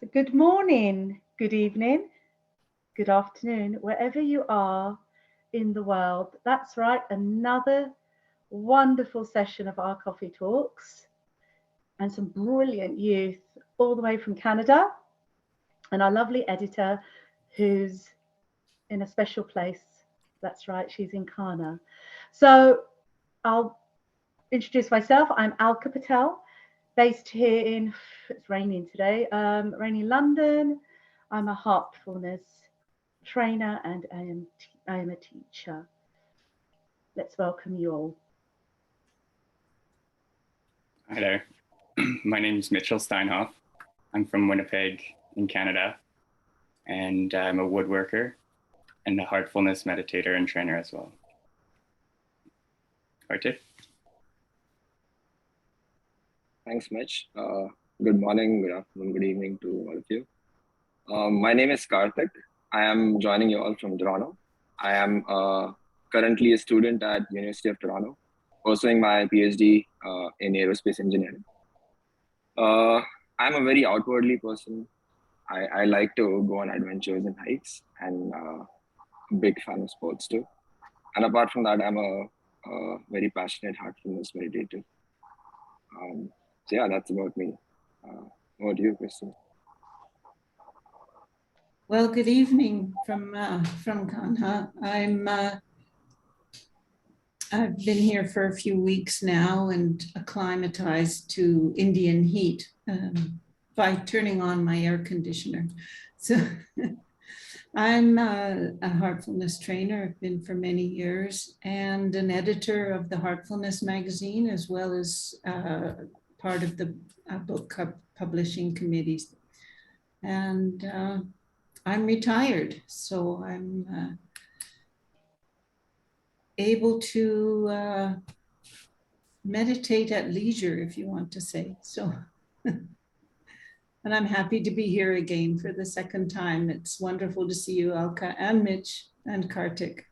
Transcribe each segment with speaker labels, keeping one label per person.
Speaker 1: So good morning, good evening, good afternoon, wherever you are in the world. That's right, another wonderful session of our coffee talks and some brilliant youth all the way from Canada, and our lovely editor who's in a special place. That's right, she's in Ghana. So I'll introduce myself. I'm Alka Patel, based here in, it's raining today, rainy London. I'm a heartfulness trainer and I am a teacher. Let's welcome you all.
Speaker 2: Hi there. My name is Mitchell Steinhoff. I'm from Winnipeg in Canada, and I'm a woodworker and a heartfulness meditator and trainer as well. Kartik?
Speaker 3: Thanks, Mitch. Good morning, good afternoon, good evening to all of you. My name is Kartik. I am joining you all from Toronto. I am currently a student at University of Toronto, pursuing my PhD in aerospace engineering. I'm a very outwardly person. I like to go on adventures and hikes, and big fan of sports too. And apart from that, I'm a very passionate heartfulness meditator. So yeah, that's about me. Over to you, Christine.
Speaker 4: Well, good evening from Ghana. I've been here for a few weeks now and acclimatized to Indian heat by turning on my air conditioner. So I'm a heartfulness trainer. I've been for many years, and an editor of the Heartfulness Magazine, as well as part of the book publishing committees. And I'm retired, so I'm able to meditate at leisure, if you want to say so. And I'm happy to be here again for the second time. It's wonderful to see you, Alka, and Mitch, and Kartik.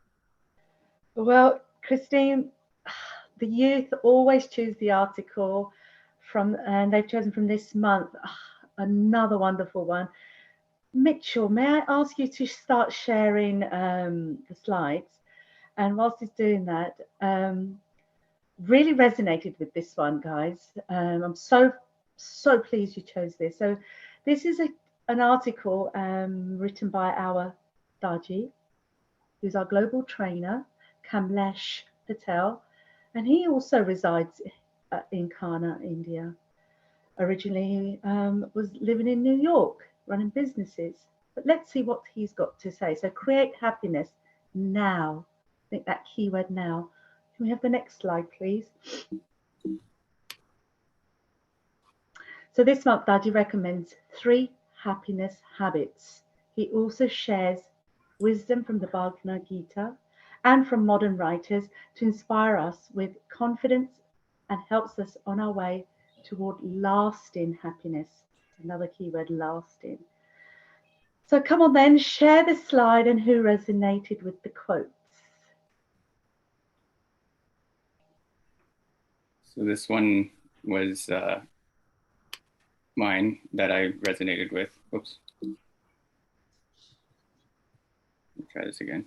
Speaker 1: Well, Christine, the youth always choose the article and they've chosen from this month, another wonderful one. Mitchell, may I ask you to start sharing the slides? And whilst he's doing that, really resonated with this one, guys. I'm so pleased you chose this. So this is an article written by our Daji, who's our global trainer, Kamlesh Patel, and he also resides in Ghana, India. Originally, he was living in New York, running businesses. But let's see what he's got to say. So create happiness now. I think that keyword now. Can we have the next slide, please? So this month, Daji recommends 3 happiness habits. He also shares wisdom from the Bhagavad Gita and from modern writers to inspire us with confidence and helps us on our way toward lasting happiness. Another keyword, lasting. So come on then, share this slide and who resonated with the quotes.
Speaker 2: So this one was mine that I resonated with. Oops. Try this again.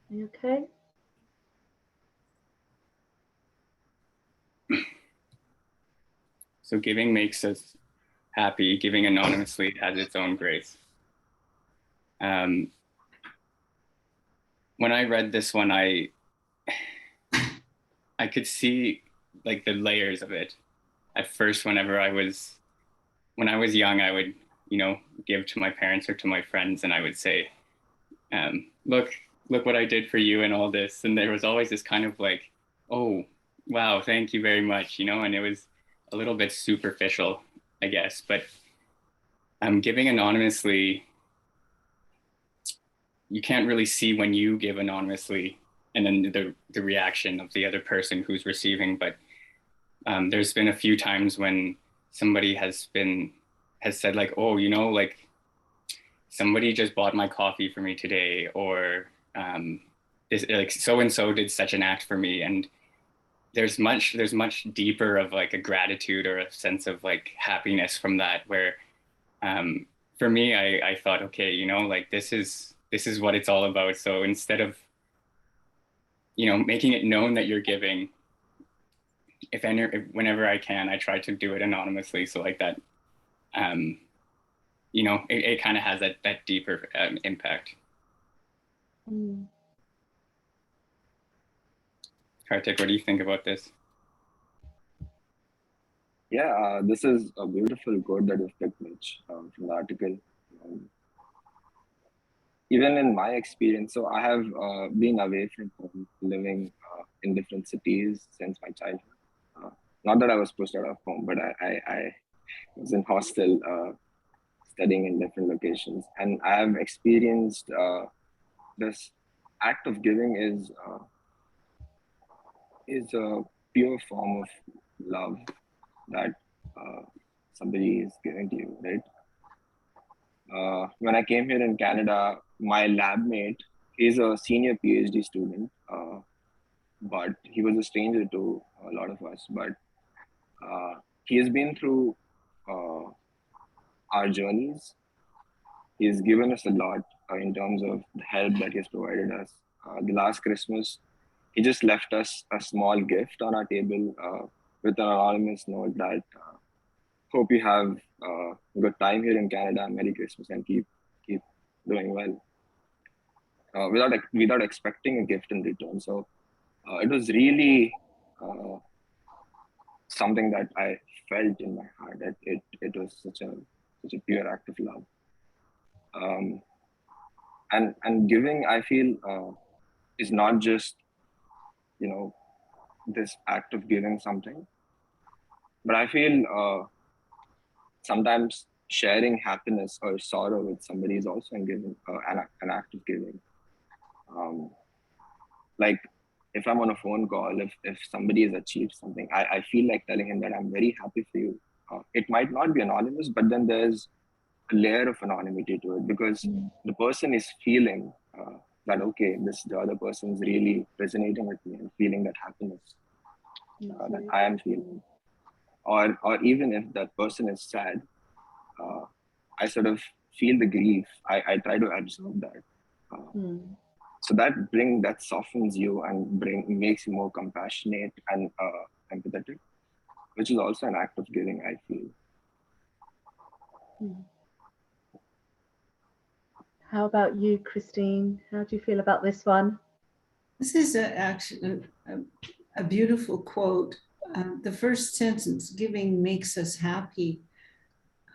Speaker 1: Are you okay?
Speaker 2: So giving makes us happy. Giving anonymously has its own grace. When I read this one, I could see like the layers of it. At first, when I was young, I would, give to my parents or to my friends, and I would say, look what I did for you and all this. And there was always this kind of like, oh, wow, thank you very much, and it was a little bit superficial, I guess. But giving anonymously, you can't really see when you give anonymously and then the reaction of the other person who's receiving. But there's been a few times when somebody has said like, oh, like somebody just bought my coffee for me today, or this, like so-and-so did such an act for me. And there's much deeper of like a gratitude or a sense of like happiness from that, where for me, I thought, okay, you know, like this is what it's all about. So instead of, you know, making it known that you're giving, whenever I can, I try to do it anonymously. So like that, um, you know, it kind of has that deeper impact.
Speaker 1: Mm.
Speaker 2: Kartik, what do you think about this?
Speaker 3: Yeah, this is a beautiful quote that you've picked, Mitch, from the article. Even in my experience, so I have been away from home, living in different cities since my childhood. Not that I was pushed out of home, but I was in hostel, studying in different locations, and I have experienced this act of giving is a pure form of love that somebody is giving to you, right? When I came here in Canada, my lab mate, he's a senior PhD student, but he was a stranger to a lot of us. But he has been through our journeys. He's given us a lot in terms of the help that he has provided us. The last Christmas, he just left us a small gift on our table with an anonymous note that hope you have a good time here in Canada. Merry Christmas and keep doing well. Without expecting a gift in return. So it was really something that I felt in my heart. That it was such a pure act of love. And giving, I feel, is not just, you know, this act of giving something, but I feel sometimes sharing happiness or sorrow with somebody is also an act of giving. Like if I'm on a phone call, if somebody has achieved something, I feel like telling him that I'm very happy for you. It might not be anonymous, but then there's a layer of anonymity to it because the person is feeling that, okay, the other person's really resonating with me and feeling that happiness that I am feeling. Or even if that person is sad, I sort of feel the grief. I try to absorb that. So that softens you and makes you more compassionate and empathetic, which is also an act of giving, I feel.
Speaker 1: How about you, Christine? How do you feel about this one?
Speaker 4: This is actually a beautiful quote. The first sentence, giving makes us happy.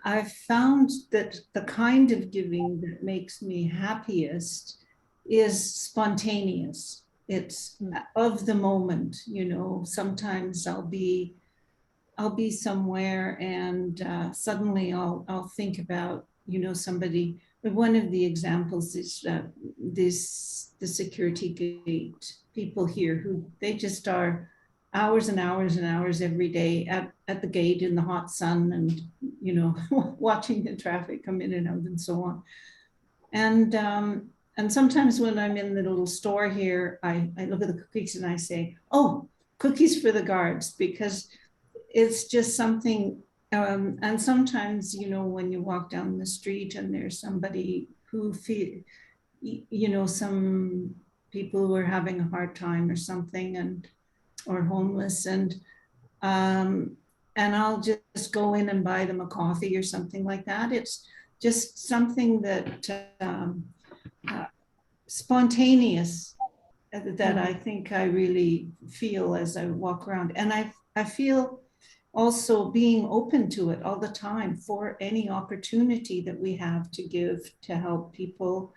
Speaker 4: I've found that the kind of giving that makes me happiest is spontaneous. It's of the moment, you know. Sometimes I'll be somewhere and suddenly I'll think about, you know, somebody. But one of the examples is the security gate people here who they just are hours and hours and hours every day at the gate in the hot sun and, you know, watching the traffic come in and out and so on. And sometimes when I'm in the little store here, I look at the cookies and I say, oh, cookies for the guards, because it's just something. And sometimes, you know, when you walk down the street and there's somebody who you know, some people who are having a hard time or something or homeless and I'll just go in and buy them a coffee or something like that. It's just something that spontaneous that I think I really feel as I walk around. And I feel also being open to it all the time for any opportunity that we have to give to help people.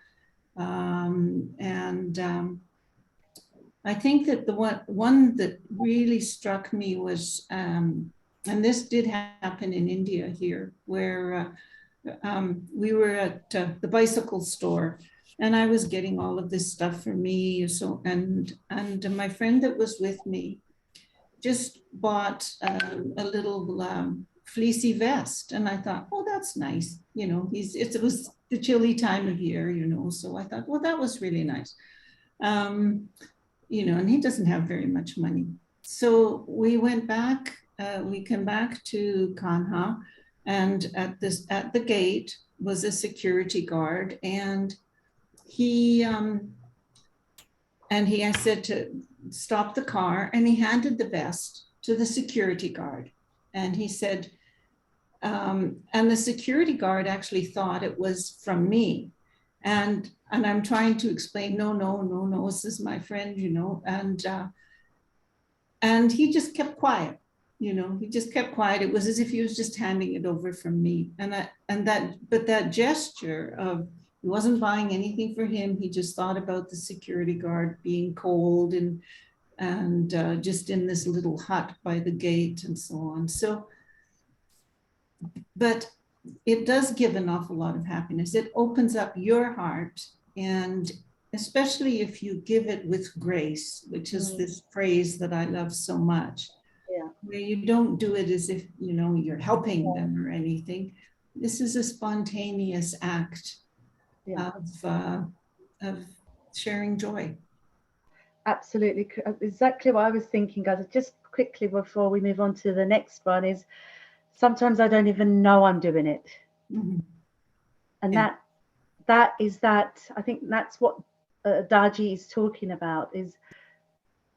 Speaker 4: I think that the one that really struck me was, and this did happen in India here, where we were at the bicycle store, and I was getting all of this stuff for me. So and my friend that was with me just bought a little fleecy vest, and I thought, oh, that's nice. You know, it was the chilly time of year, you know, so I thought, well, that was really nice. You know, and he doesn't have very much money. So we went back, we came back to Kanha, and at the gate, was a security guard, and I said to stop the car, and he handed the vest to the security guard. And he said, and the security guard actually thought it was from me. And I'm trying to explain, no, this is my friend, and he just kept quiet. He just kept quiet. It was as if he was just handing it over from me. But that gesture of, he wasn't buying anything for him. He just thought about the security guard being cold and just in this little hut by the gate and so on. So, but it does give an awful lot of happiness. It opens up your heart, and especially if you give it with grace, which is this phrase that I love so much.
Speaker 1: Yeah.
Speaker 4: Where you don't do it as if, you're helping them or anything. This is a spontaneous act of sharing joy.
Speaker 1: Absolutely. Exactly what I was thinking, guys. Just quickly before we move on to the next one is, sometimes I don't even know I'm doing it.
Speaker 4: Mm-hmm.
Speaker 1: And that is that, I think that's what Daji is talking about, is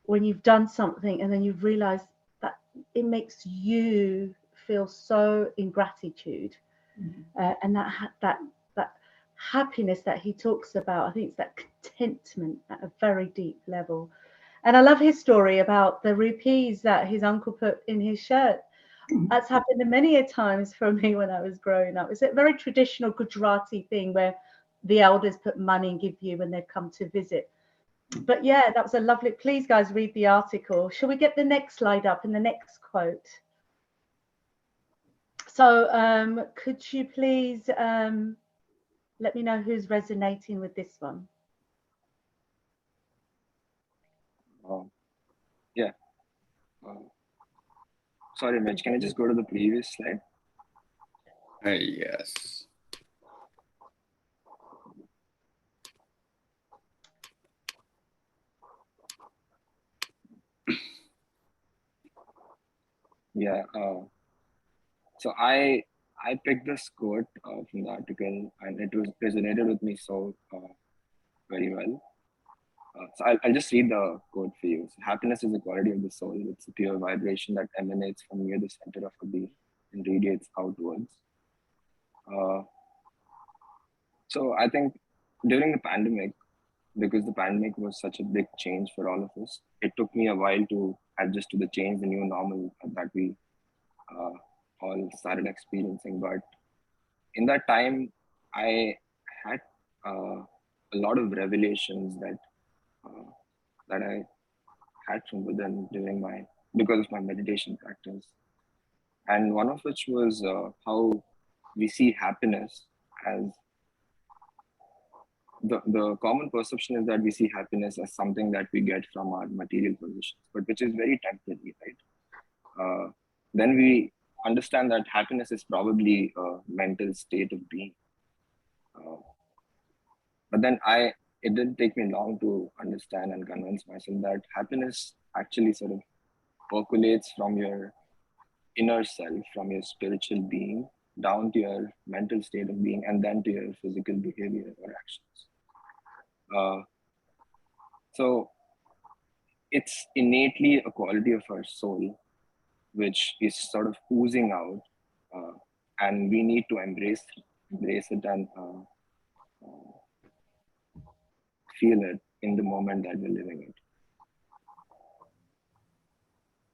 Speaker 1: when you've done something and then you've realized that it makes you feel so in gratitude. Mm-hmm. And that happiness that he talks about, I think it's that contentment at a very deep level. And I love his story about the rupees that his uncle put in his shirt. That's happened many a times for me when I was growing up. It's a very traditional Gujarati thing where the elders put money and give you when they come to visit. But yeah, that was a lovely, please guys read the article. Shall we get the next slide up in the next quote? So could you please let me know who's resonating with this one?
Speaker 3: Yeah. Sorry, Mitch, can I just go to the previous slide?
Speaker 2: Yes.
Speaker 3: Yeah. So I picked this quote from the article, and it was resonated with me so very well. So I'll just read the quote for you. So, happiness is a quality of the soul. It's a pure vibration that emanates from near the center of a being and radiates outwards. So I think during the pandemic, because the pandemic was such a big change for all of us, it took me a while to adjust to the change, the new normal that we all started experiencing. But in that time, I had a lot of revelations that I had from within because of my meditation practice, and one of which was how we see happiness as the common perception is that we see happiness as something that we get from our material possessions, but which is very temporary, right? Then we understand that happiness is probably a mental state of being. But then it didn't take me long to understand and convince myself that happiness actually sort of percolates from your inner self, from your spiritual being, down to your mental state of being, and then to your physical behavior or actions. So it's innately a quality of our soul, which is sort of oozing out, and we need to embrace it and feel it in the moment that we're living it.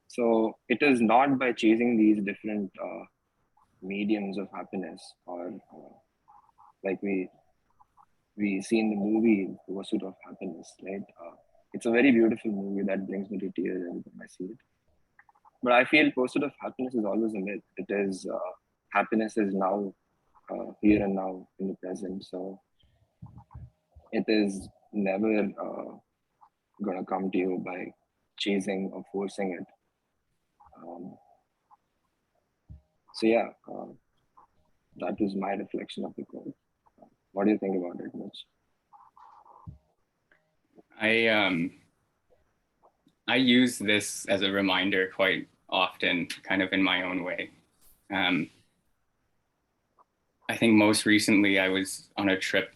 Speaker 3: So it is not by chasing these different mediums of happiness, or like we see in the movie The Pursuit of Happiness, right? It's a very beautiful movie that brings me to tears every time I see it. But I feel Pursuit of Happiness is always a myth. It is happiness is now, here and now, in the present. So it is never gonna come to you by chasing or forcing it. So yeah, that was my reflection of the quote. What do you think about it, Mitch?
Speaker 2: I use this as a reminder quite often, kind of in my own way. I think most recently I was on a trip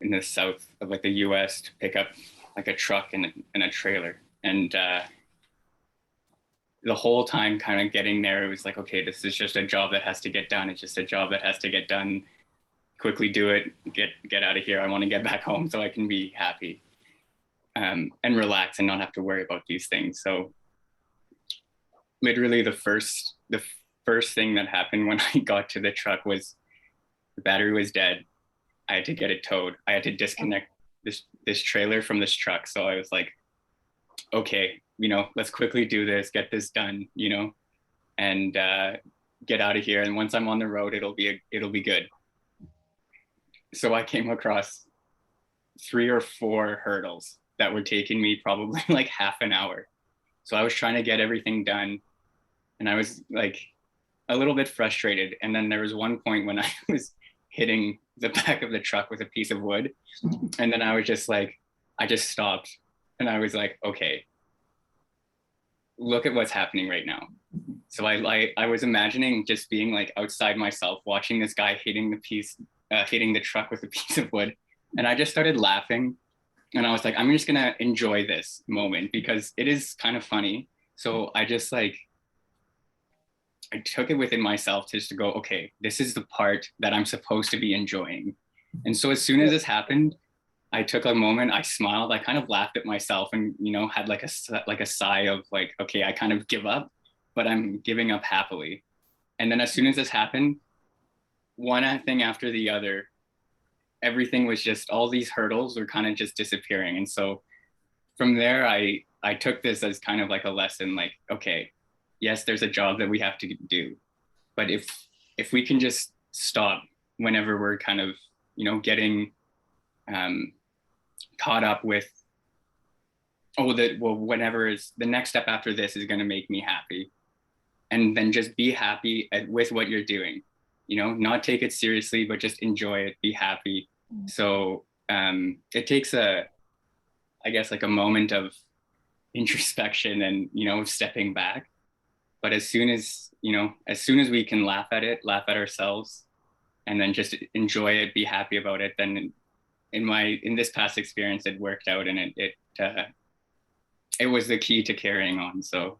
Speaker 2: in the south of like the US to pick up like a truck and a trailer. And the whole time kind of getting there, it was like, okay, this is just a job that has to get done. It's just a job that has to get done. Quickly do it, get out of here. I want to get back home so I can be happy and relax and not have to worry about these things. So literally the first thing that happened when I got to the truck was the battery was dead. I had to get it towed. I had to disconnect this trailer from this truck. So I was like, okay, let's quickly do this, get this done, and get out of here. And once I'm on the road, it'll be good. So I came across 3 or 4 hurdles that were taking me probably like half an hour. So I was trying to get everything done, and I was like a little bit frustrated. And then there was one point when I was hitting the back of the truck with a piece of wood. And then I was just like, I just stopped, and I was like, okay, look at what's happening right now. So I was imagining just being like outside myself, watching this guy hitting the truck with a piece of wood. And I just started laughing. And I was like, I'm just gonna enjoy this moment because it is kind of funny. So I just I took it within myself just to go, okay, this is the part that I'm supposed to be enjoying. And so as soon as this happened, I took a moment, I smiled, I kind of laughed at myself and, had like a sigh of like, okay, I kind of give up, but I'm giving up happily. And then as soon as this happened, one thing after the other, everything was just, all these hurdles were kind of just disappearing. And so from there, I took this as kind of like a lesson, like, okay, yes, there's a job that we have to do, but if we can just stop whenever we're kind of, getting caught up with, whenever is the next step after this is going to make me happy, and then just be happy with what you're doing, not take it seriously, but just enjoy it, be happy. So it takes I guess like a moment of introspection and, stepping back. But as soon as we can laugh at it, laugh at ourselves, and then just enjoy it, be happy about it, then in this past experience, it worked out, and it was the key to carrying on. So,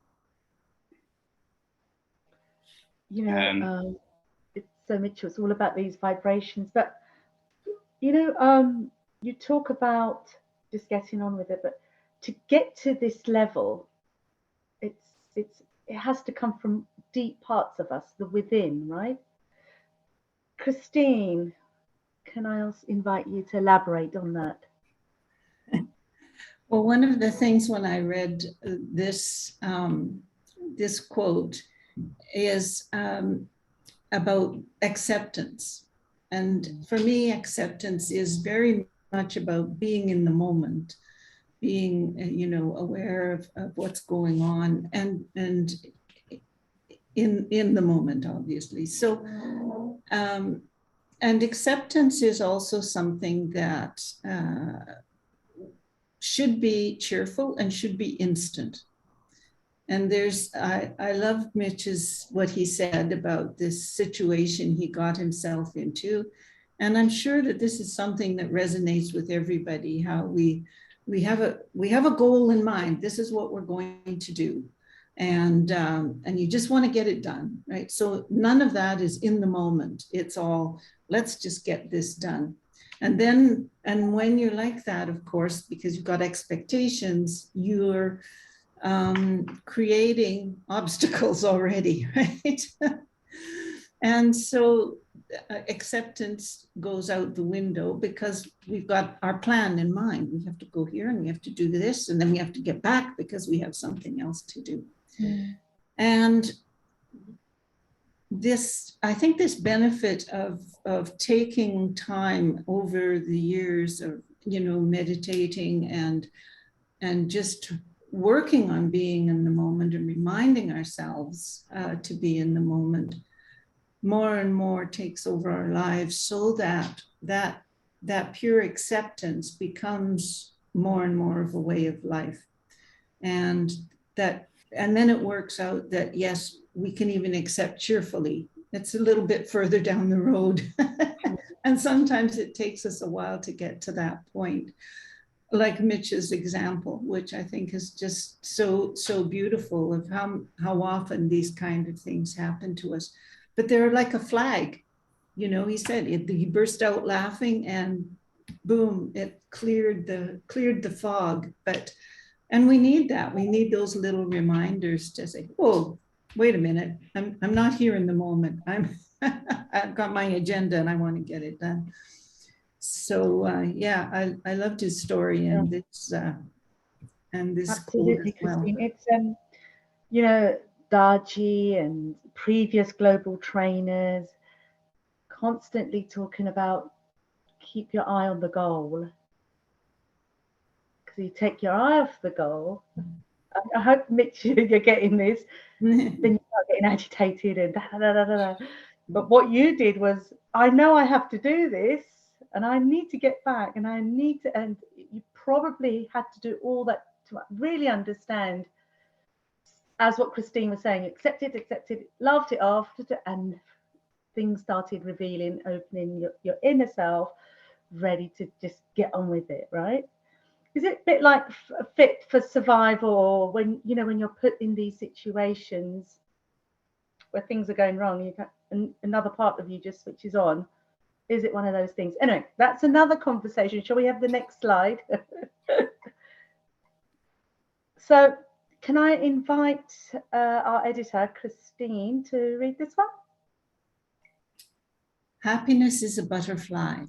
Speaker 1: it's so Mitchell, it's all about these vibrations. But you talk about just getting on with it, but to get to this level, it has to come from deep parts of us, the within, right? Christine, can I also invite you to elaborate on that?
Speaker 4: Well, one of the things when I read this quote is about acceptance. And for me, acceptance is very much about being in the moment, being, aware of what's going on and in the moment, obviously. So, and acceptance is also something that should be cheerful and should be instant. And I love what he said about this situation he got himself into. And I'm sure that this is something that resonates with everybody, how we have a goal in mind. This is what we're going to do. And you just want to get it done, right? So none of that is in the moment. It's all, let's just get this done. And when you're like that, of course, because you've got expectations, you're creating obstacles already, right? And so acceptance goes out the window because we've got our plan in mind. We have to go here and we have to do this, and then we have to get back because we have something else to do. And I think this benefit of taking time over the years of, meditating and just working on being in the moment and reminding ourselves to be in the moment more and more takes over our lives, so that pure acceptance becomes more and more of a way of life. And then it works out that, yes, we can even accept cheerfully it's a little bit further down the road. And sometimes it takes us a while to get to that point. Like Mitch's example, which I think is just so beautiful of how often these kind of things happen to us. But they're like a flag, you know. He said he burst out laughing, and boom, it cleared the fog. And we need that. We need those little reminders to say, "Whoa, wait a minute! I'm not here in the moment. I've got my agenda and I want to get it done." So yeah, I loved his story and this
Speaker 1: Absolutely,
Speaker 4: quote as well.
Speaker 1: Christine. It's you know, Darji and previous global trainers constantly talking about keep your eye on the goal. Because you take your eye off the goal. I hope, Mitch, you're getting this. Then you start getting agitated and da da da da da. But what you did was, I know I have to do this, and I need to get back, and I need to. And you probably had to do all that to really understand, as what Christine was saying, accepted, laughed it off, and things started revealing, opening your inner self, ready to just get on with it, right? Is it a bit like fit for survival, or when when you're put in these situations where things are going wrong, you can, another part of you just switches on? Is it one of those things? Anyway, that's another conversation. Shall we have the next slide? So can I invite our editor, Christine, to read this one?
Speaker 4: Happiness is a butterfly,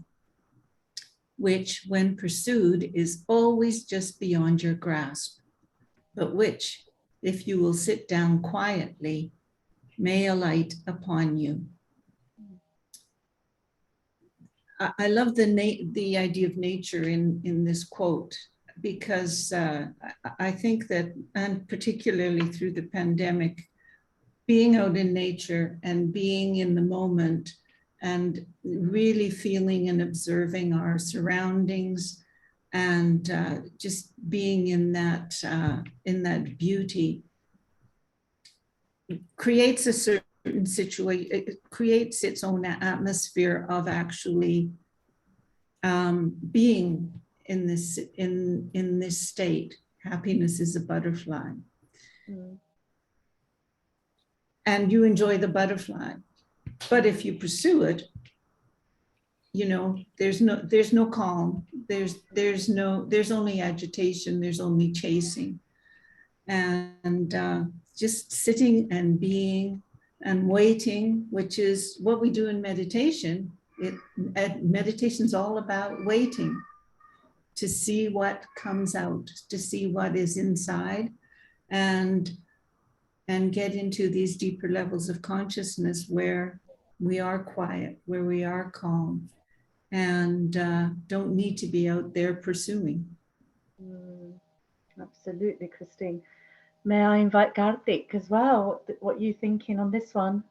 Speaker 4: which, when pursued, is always just beyond your grasp, but which, if you will sit down quietly, may alight upon you. I love the idea of nature in this quote, because I think that, and particularly through the pandemic, being out in nature and being in the moment and really feeling and observing our surroundings and just being in that beauty creates a certain situation. It creates its own atmosphere of actually being in this state. Happiness is a butterfly. Mm. And you enjoy the butterfly. But if you pursue it, there's no calm. There's only agitation. There's only chasing, and just sitting and being and waiting, which is what we do in meditation. Meditation's all about waiting to see what comes out, to see what is inside, and get into these deeper levels of consciousness where we are quiet, where we are calm, and don't need to be out there pursuing.
Speaker 1: Absolutely, Christine. May I invite Karthik as well? What are you thinking on this one?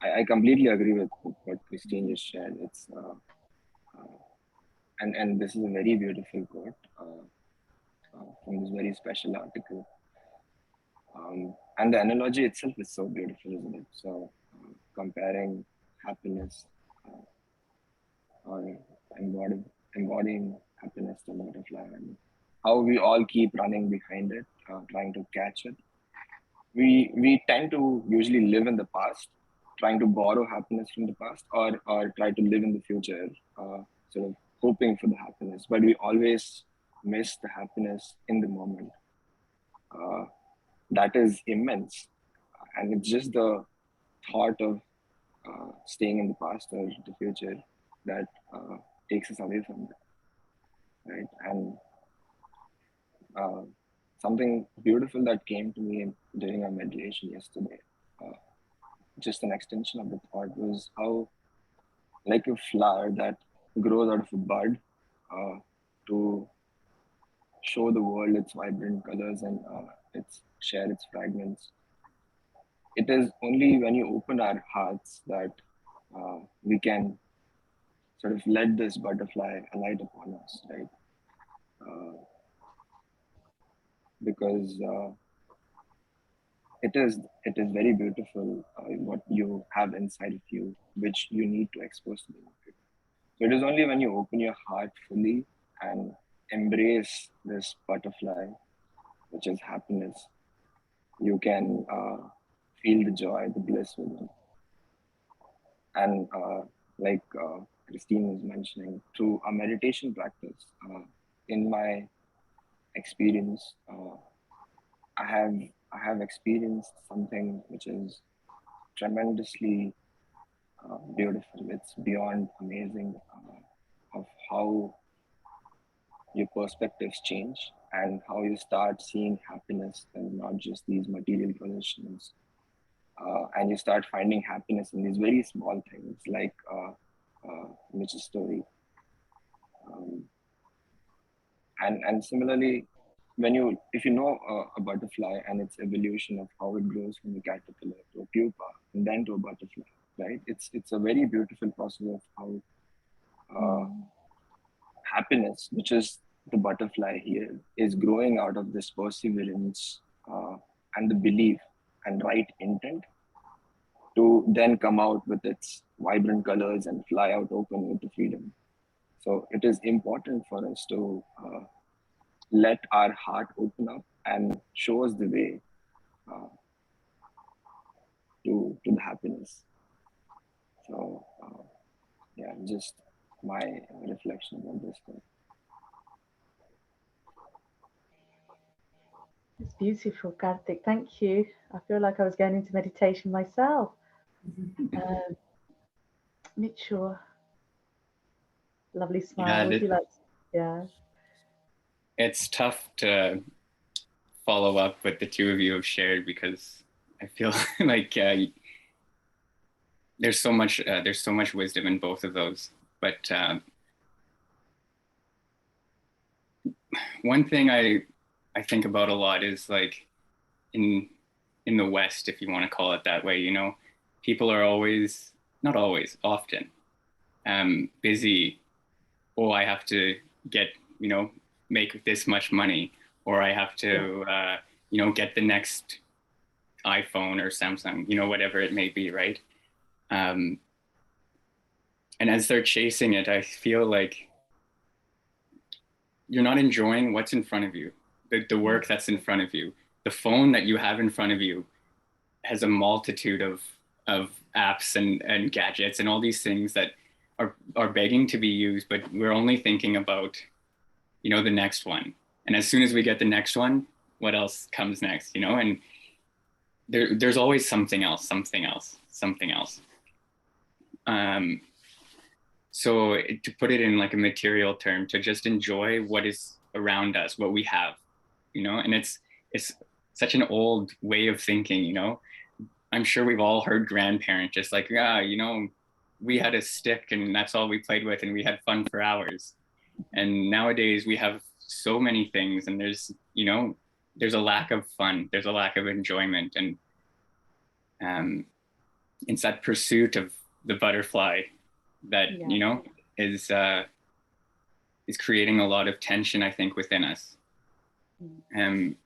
Speaker 3: I completely agree with what Christine just shared. It's and this is a very beautiful quote from this very special article. And the analogy itself is so beautiful, isn't it? So comparing happiness or embodying happiness to butterfly, and how we all keep running behind it, trying to catch it. We tend to usually live in the past, trying to borrow happiness from the past, or try to live in the future, sort of hoping for the happiness, but we always miss the happiness in the moment. That is immense, and it's just the thought of staying in the past or the future that takes us away from that, right? And something beautiful that came to me during our meditation yesterday, just an extension of the thought, was how, like a flower that grows out of a bud to show the world its vibrant colors and share its fragments. It is only when you open our hearts that we can sort of let this butterfly alight upon us, right? Because it is very beautiful what you have inside of you, which you need to expose to the market. So it is only when you open your heart fully and embrace this butterfly, which is happiness, you can feel the joy, the bliss within. And Christine was mentioning, through a meditation practice, in my experience, I have I have experienced something which is tremendously beautiful. It's beyond amazing of how your perspectives change and how you start seeing happiness and not just these material possessions. And you start finding happiness in these very small things, like Mitch's story. Um, and similarly, when you if you know a butterfly and its evolution of how it grows from a caterpillar to a pupa and then to a butterfly, right? It's a very beautiful process of how happiness, which is the butterfly here, is growing out of this perseverance and the belief and right intent to then come out with its vibrant colors and fly out open into freedom. So it is important for us to let our heart open up and show us the way uh, to the happiness. So yeah, just my reflection on this thing.
Speaker 1: It's beautiful, Karthik. Thank you. I feel like I was going into meditation myself. Mitchell, lovely smile. Would you like to? Yeah.
Speaker 2: It's tough to follow up what the two of you have shared, because I feel like there's so much wisdom in both of those. But one thing I think about a lot is, like, in the West, if you want to call it that way, people are always, not always, often busy. Oh, I have to get, make this much money, or I have to, get the next iPhone or Samsung, whatever it may be, right? And as they're chasing it, I feel like you're not enjoying what's in front of you, the work that's in front of you. The phone that you have in front of you has a multitude of apps and gadgets and all these things that are begging to be used, but we're only thinking about, the next one. And as soon as we get the next one, what else comes next, and there's always something else. So to put it in like a material term, to just enjoy what is around us, what we have, and it's such an old way of thinking, I'm sure we've all heard grandparents just like, we had a stick and that's all we played with and we had fun for hours. And nowadays we have so many things, and there's a lack of fun, there's a lack of enjoyment, and it's that pursuit of the butterfly that is creating a lot of tension, I think, within us. And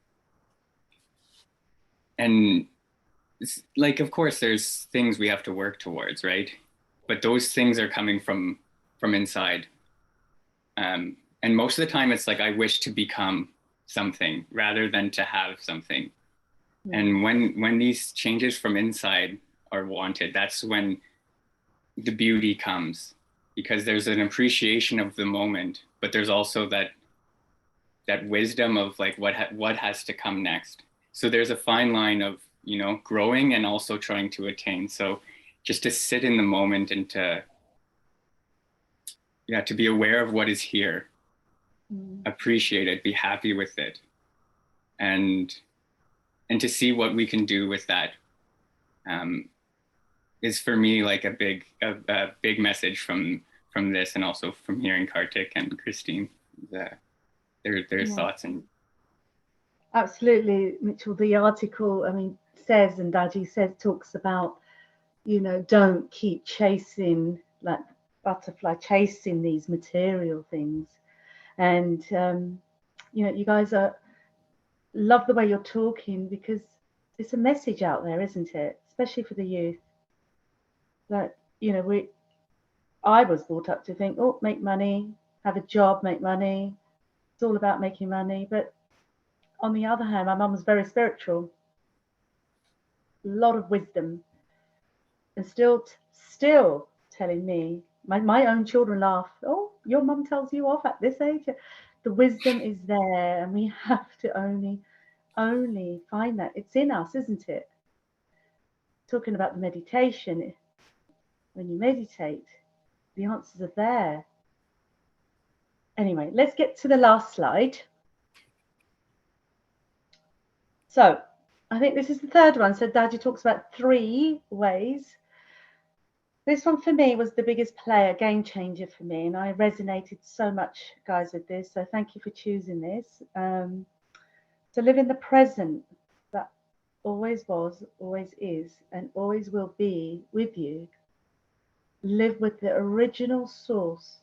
Speaker 2: like, of course there's things we have to work towards, right? But those things are coming from inside. And most of the time it's like, I wish to become something rather than to have something. And when these changes from inside are wanted, that's when the beauty comes, because there's an appreciation of the moment, but there's also that wisdom of like what has to come next. So there's a fine line of growing and also trying to attain. So just to sit in the moment and to be aware of what is here, appreciate it, be happy with it, and to see what we can do with that is for me like a big message from this, and also from hearing Karthik and Christine, their thoughts. And
Speaker 1: absolutely, Mitchell, the article, says, and Daji says, talks about, don't keep chasing, like butterfly, chasing these material things. And you guys love the way you're talking, because it's a message out there, isn't it? Especially for the youth. That, you know, I was brought up to think, oh, make money, have a job, make money. It's all about making money. But on the other hand, my mum was very spiritual, a lot of wisdom, and still telling me, my own children laugh. Oh, your mum tells you off at this age. The wisdom is there, and we have to only find that. It's in us, isn't it? Talking about the meditation, when you meditate, the answers are there. Anyway, let's get to the last slide. So I think this is the third one. So Daddy talks about 3 ways. This one for me was the biggest player, game changer for me. And I resonated so much, guys, with this. So thank you for choosing this. So live in the present. That always was, always is, and always will be with you. Live with the original source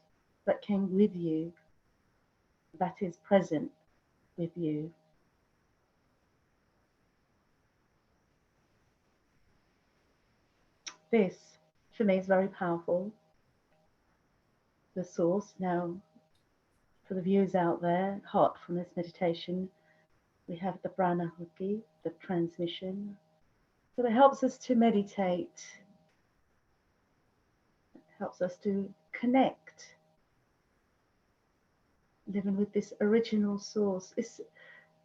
Speaker 1: that came with you, that is present with you. This, for me, is very powerful. The source. Now, for the viewers out there, Heartfulness meditation, we have the Brahmahuti, the transmission. So it helps us to meditate, it helps us to connect, living with this original source. It's,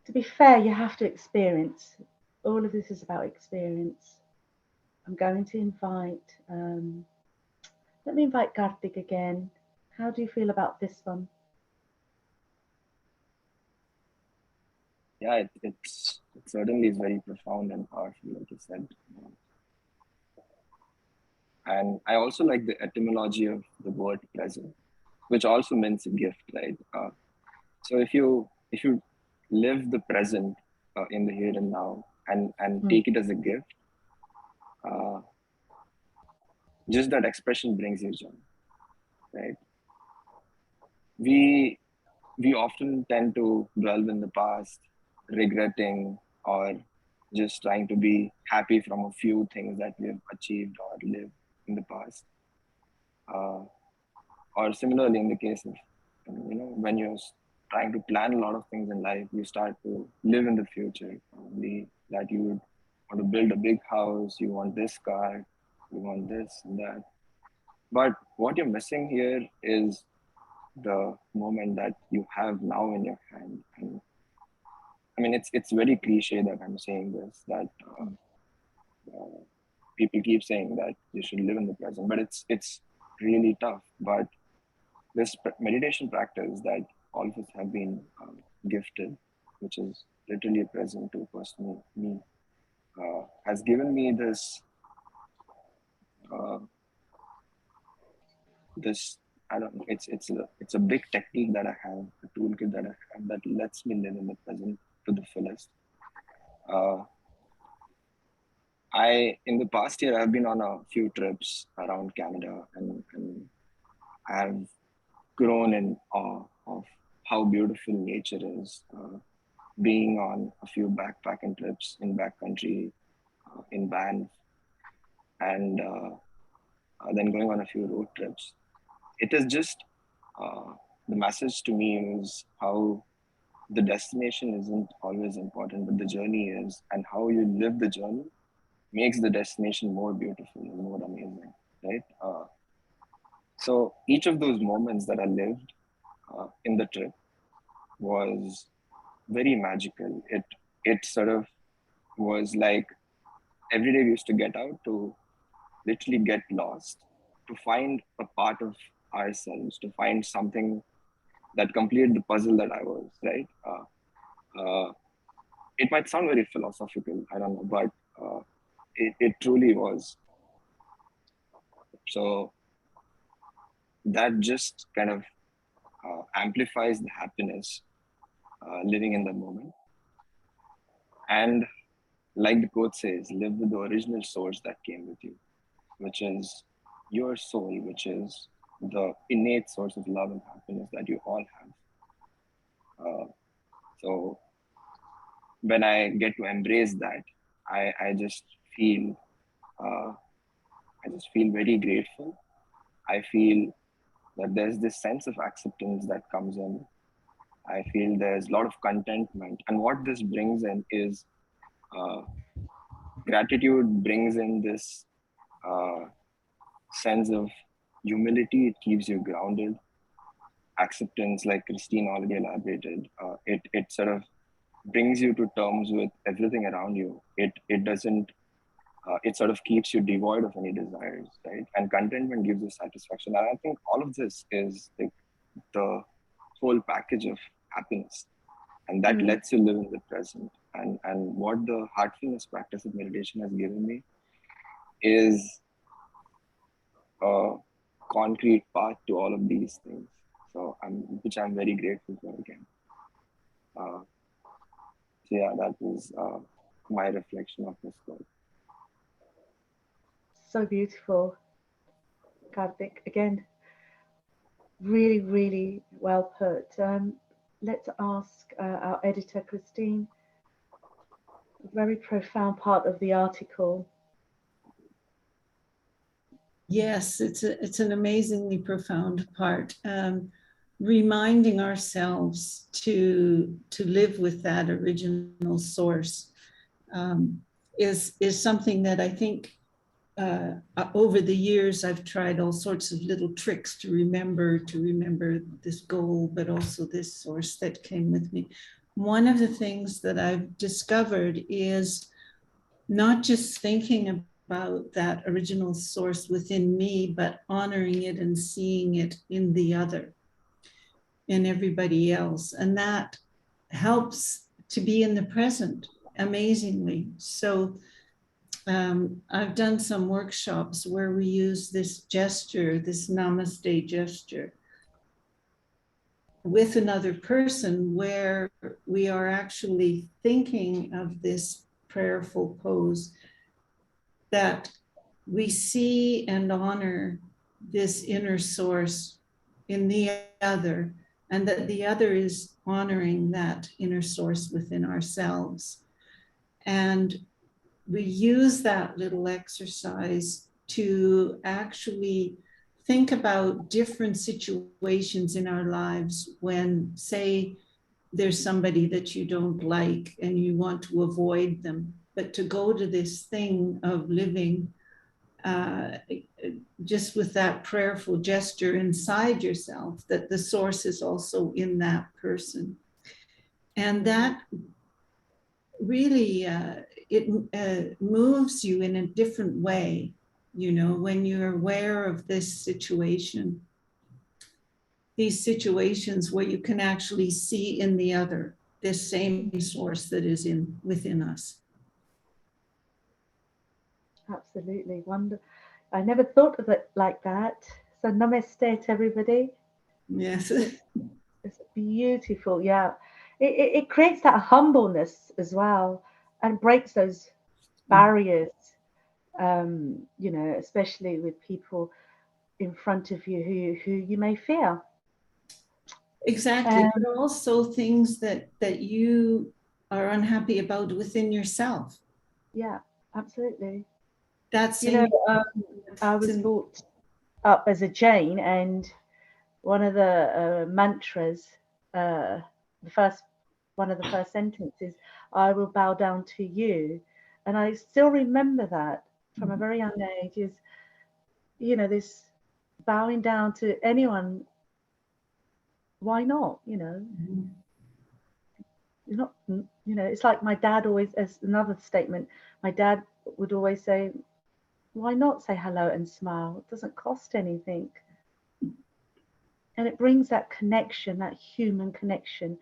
Speaker 1: to be fair, you have to experience. All of this is about experience. I'm going to invite, let me invite Karthik again. How do you feel about this one?
Speaker 3: Yeah, it certainly is very profound and powerful, like you said. And I also like the etymology of the word present, which also means a gift, right? So if you live the present in the here and now and take it as a gift, just that expression brings you joy, right? We often tend to dwell in the past, regretting or just trying to be happy from a few things that we have achieved or lived in the past. Or similarly, in the case of, when you're trying to plan a lot of things in life, you start to live in the future, probably that you would want to build a big house, you want this car, you want this and that. But what you're missing here is the moment that you have now in your hand. And I mean, it's very cliche that I'm saying this, that people keep saying that you should live in the present, but it's really tough. But this meditation practice that all of us have been gifted, which is literally a present to personally me, has given me this I don't know, it's a big technique that I have, a toolkit that I have that lets me live in the present to the fullest. In the past year, I've been on a few trips around Canada, and I have grown in awe of how beautiful nature is. Being on a few backpacking trips in backcountry, in Banff, and then going on a few road trips. It is just the message to me is how the destination isn't always important, but the journey is, and how you live the journey makes the destination more beautiful and more amazing, right? So each of those moments that I lived in the trip was very magical. It sort of was like every day we used to get out to literally get lost, to find a part of ourselves, to find something that completed the puzzle that I was, right? It might sound very philosophical, I don't know, but it truly was. So that just kind of amplifies the happiness living in the moment. And like the quote says, live with the original source that came with you, which is your soul, which is the innate source of love and happiness that you all have. So when I get to embrace that, I just feel very grateful. I feel that there's this sense of acceptance that comes in. I feel there's a lot of contentment, and what this brings in is uh, gratitude brings in this uh, sense of humility. It keeps you grounded. Acceptance, like Christine already elaborated, it sort of brings you to terms with everything around you. It doesn't. It sort of keeps you devoid of any desires, right? And contentment gives you satisfaction. And I think all of this is like the whole package of happiness, and that lets you live in the present. And what the heartfulness practice of meditation has given me is a concrete path to all of these things. So which I'm very grateful for again. So yeah, that was my reflection of this quote.
Speaker 1: So beautiful, Karthik. Again, really, really well put. Let's ask our editor, Christine, a very profound part of the article.
Speaker 4: Yes, it's an amazingly profound part. Reminding ourselves to live with that original source is something that I think over the years I've tried all sorts of little tricks to remember this goal, but also this source that came with me. One of the things that I've discovered is not just thinking about that original source within me, but honoring it and seeing it in the other, in everybody else. And that helps to be in the present amazingly. So I've done some workshops where we use this gesture, this namaste gesture, with another person, where we are actually thinking of this prayerful pose, that we see and honor this inner source in the other, and that the other is honoring that inner source within ourselves. And we use that little exercise to actually think about different situations in our lives when, say, there's somebody that you don't like and you want to avoid them, but to go to this thing of living just with that prayerful gesture inside yourself, that the source is also in that person. And that really, it moves you in a different way, you know, when you're aware of this situation, these situations where you can actually see in the other this same source that is within us.
Speaker 1: Absolutely wonderful. I never thought of it like that. So namaste to everybody.
Speaker 4: Yes.
Speaker 1: It's beautiful. Yeah. It creates that humbleness as well and breaks those barriers, you know, especially with people in front of you who you may fear.
Speaker 4: Exactly. But also things that you are unhappy about within yourself.
Speaker 1: Yeah, absolutely.
Speaker 4: That's,
Speaker 1: you know, I was brought up as a Jain, and one of the mantras, one of the first sentences, "I will bow down to you," and I still remember that from a very young age. Is, you know, this bowing down to anyone. Why not? You know, you're not. You know, it's like my dad always, as another statement, my dad would always say, "Why not say hello and smile? It doesn't cost anything." And it brings that connection, that human connection.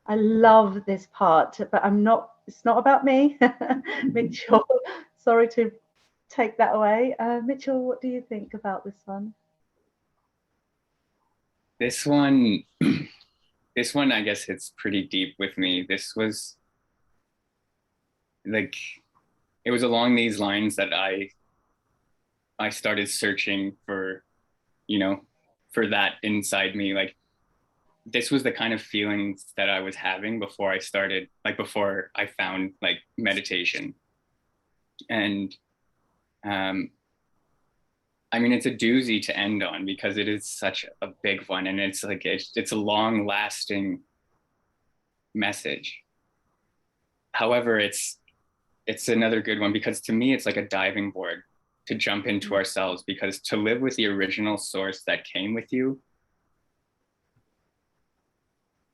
Speaker 1: I love this part, but it's not about me. Mitchell, sorry to take that away. Mitchell, what do you think about this one?
Speaker 2: This one, I guess hits pretty deep with me. This was like, it was along these lines that I started searching for, you know, for that inside me. Like, this was the kind of feelings that I was having before I started, like before I found like meditation. And I mean, it's a doozy to end on because it is such a big one, and it's like it's a long lasting message. However, it's another good one because to me it's like a diving board to jump into ourselves, because to live with the original source that came with you,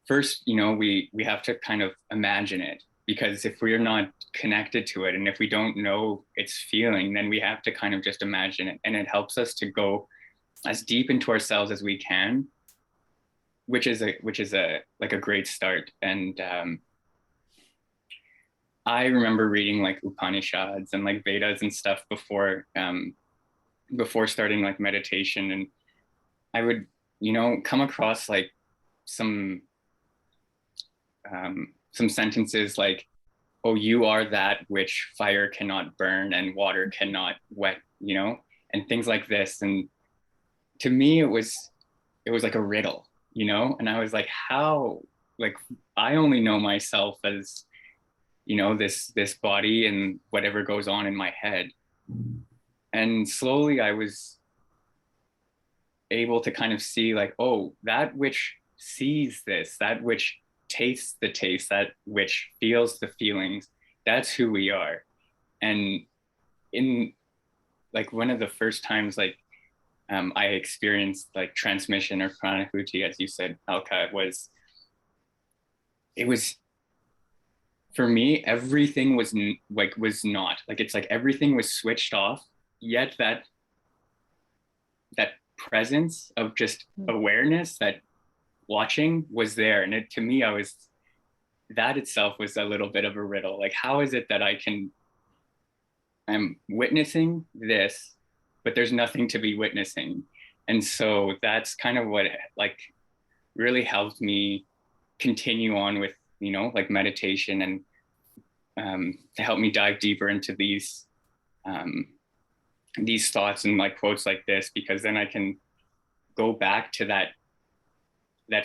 Speaker 2: first, you know, we have to kind of imagine it, because if we're not connected to it and if we don't know its feeling, then we have to kind of just imagine it, and it helps us to go as deep into ourselves as we can, which is a like a great start. And I remember reading like Upanishads and like Vedas and stuff before starting like meditation, and I would, you know, come across like some sentences like, oh, you are that which fire cannot burn and water cannot wet, you know, and things like this. And to me it was like a riddle, you know, and I was like, how, like, I only know myself as, you know, this body and whatever goes on in my head. And slowly I was able to kind of see like, oh, that which sees this, that which tastes the taste, that which feels the feelings, that's who we are. And in like one of the first times like I experienced like transmission or pranahuti, as you said, Alka, it was for me, everything was not like, it's like everything was switched off, yet that presence of just awareness, that watching was there. And it, to me, that itself was a little bit of a riddle. Like, how is it that I'm witnessing this, but there's nothing to be witnessing? And so that's kind of what like really helped me continue on with, you know, like meditation, and to help me dive deeper into these thoughts and like quotes like this, because then I can go back to that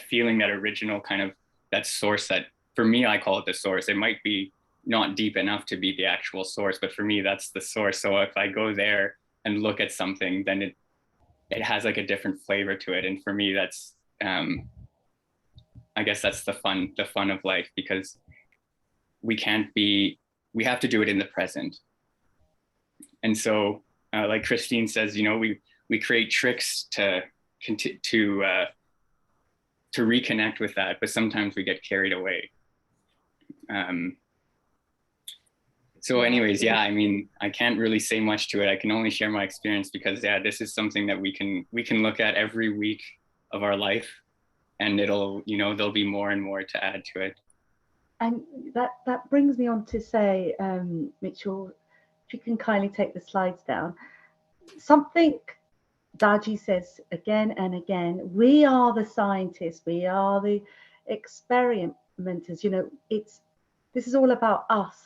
Speaker 2: feeling, that original kind of, that source, that for me, I call it the source. It might be not deep enough to be the actual source, but for me, that's the source. So if I go there and look at something, then it has like a different flavor to it. And for me, that's, I guess that's the fun of life, because we have to do it in the present. And so, like Christine says, you know, we create tricks to reconnect with that, but sometimes we get carried away. So anyways, yeah, I mean, I can't really say much to it. I can only share my experience, because yeah, this is something that we can look at every week of our life, and it'll, you know, there'll be more and more to add to it.
Speaker 1: And that brings me on to say, Mitchell, if you can kindly take the slides down. Something Daji says again and again: we are the scientists, we are the experimenters. You know, this is all about us.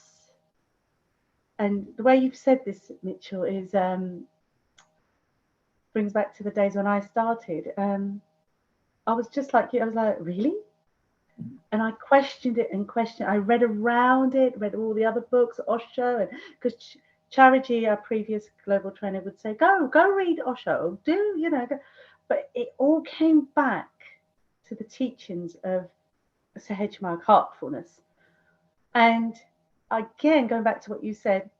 Speaker 1: And the way you've said this, Mitchell, is brings back to the days when I started. I was just like you. I was like, really? And I questioned it and questioned. I read around it, read all the other books, Osho, and because Charity, our previous global trainer, would say, go read Osho, you know. But it all came back to the teachings of Sahaj Marg, Heartfulness. And again, going back to what you said,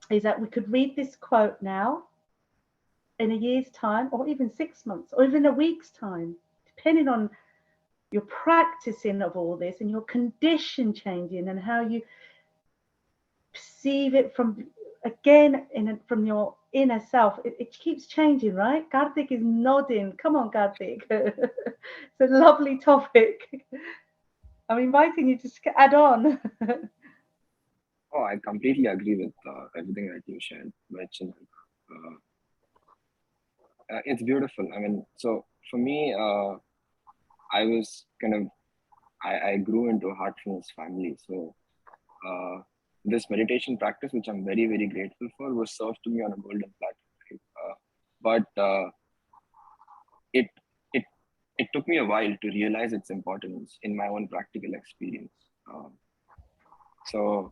Speaker 1: is that we could read this quote now, in a year's time, or even 6 months, or even a week's time, depending on your practicing of all this and your condition changing and how you perceive it from your inner self. It keeps changing, right? Karthik is nodding. Come on, Karthik. It's a lovely topic. I'm inviting you to add on.
Speaker 3: Oh, I completely agree with everything that you shared, Mitch. It's beautiful. I mean, so for me, I was kind of, I grew into a Heartfulness family. So this meditation practice, which I'm very, very grateful for, was served to me on a golden platter. Right? But it took me a while to realize its importance in my own practical experience. So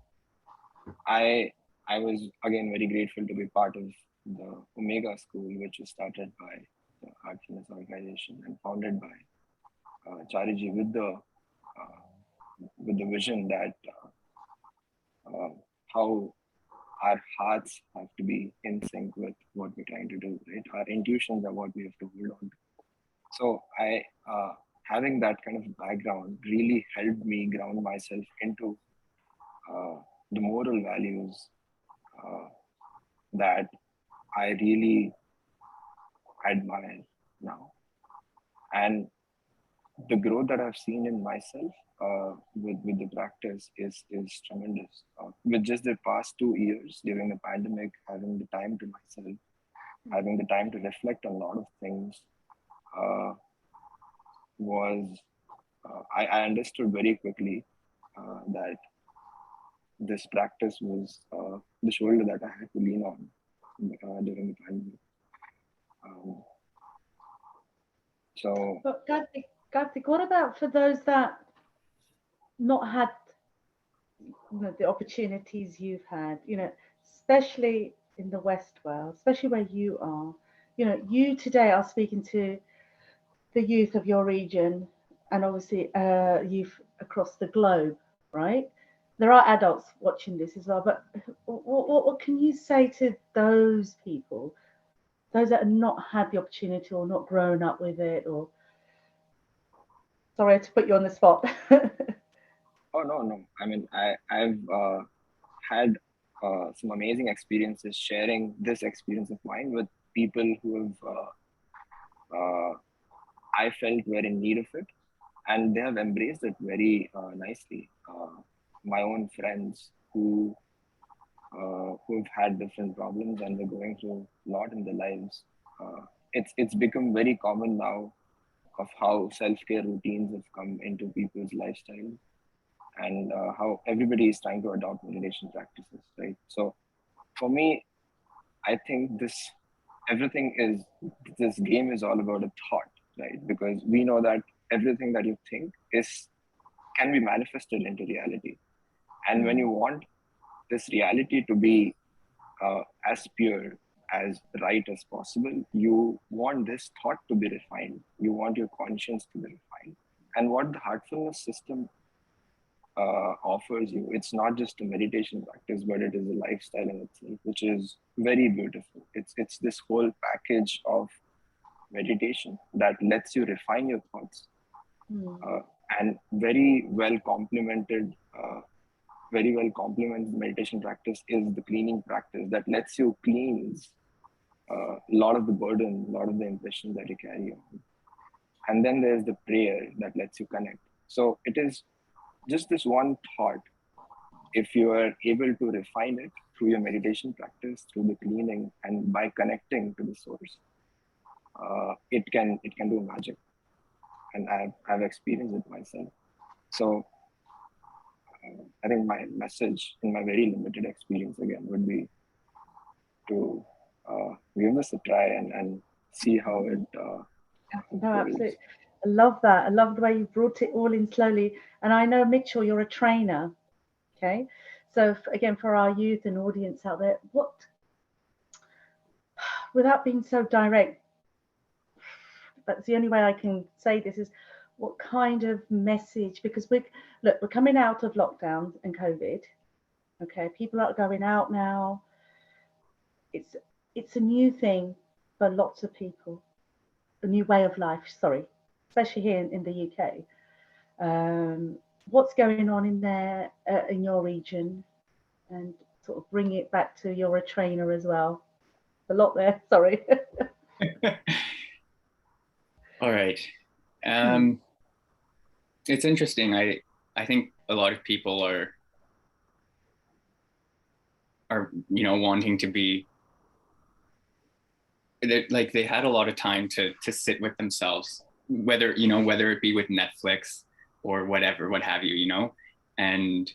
Speaker 3: I I was again very grateful to be part of the Omega School, which was started by the Heartfulness Organization and founded by Chariji with the vision that how our hearts have to be in sync with what we're trying to do, right? Our intuitions are what we have to hold on to. So having that kind of background really helped me ground myself into the moral values that I really admire now. And the growth that I've seen in myself with the practice is tremendous. With just the past 2 years during the pandemic, having the time to myself, having the time to reflect on a lot of things, I understood very quickly that this practice was the shoulder that I had to lean on during the pandemic.
Speaker 1: But Karthik, what about for those that not had the opportunities you've had, especially in the West world, especially where you are, you today are speaking to the youth of your region and obviously youth across the globe, right? There are adults watching this as well, but what can you say to those people, those that have not had the opportunity or not grown up with it, or sorry to put you on the spot.
Speaker 3: Oh no! I mean, I've had some amazing experiences sharing this experience of mine with people who have I felt were in need of it, and they have embraced it very nicely. My own friends who've had different problems and they're going through a lot in their lives. It's become very common now of how self-care routines have come into people's lifestyle, and how everybody is trying to adopt meditation practices, right? So for me, I think this game is all about a thought, right? Because we know that everything that you think can be manifested into reality. And when you want this reality to be as pure, as right as possible, you want this thought to be refined. You want your conscience to be refined. And what the heartfulness system offers you, it's not just a meditation practice, but it is a lifestyle in itself, which is very beautiful. It's this whole package of meditation that lets you refine your thoughts, and very well complemented meditation practice is the cleaning practice that lets you cleanse a lot of the burden, a lot of the impressions that you carry on. And then there's the prayer that lets you connect. So it is just this one thought. If you are able to refine it through your meditation practice, through the cleaning, and by connecting to the source, it can do magic. And I've experienced it myself. So I think my message in my very limited experience again would be to give this a try and see how it
Speaker 1: No, absolutely. I love that. I love the way you brought it all in slowly. And I know, Mitchell, you're a trainer. Okay. So again, for our youth and audience out there, without being so direct, that's the only way I can say this, is what kind of message, because we're coming out of lockdown and COVID. Okay. People are going out now. It's a new thing for lots of people. A new way of life, especially here in the UK. What's going on in there in your region, and sort of bring it back to you're a trainer as well. A lot there, sorry.
Speaker 2: All right. It's interesting. I think a lot of people are wanting to be, like, they had a lot of time to sit with themselves, whether it be with Netflix or what have you, and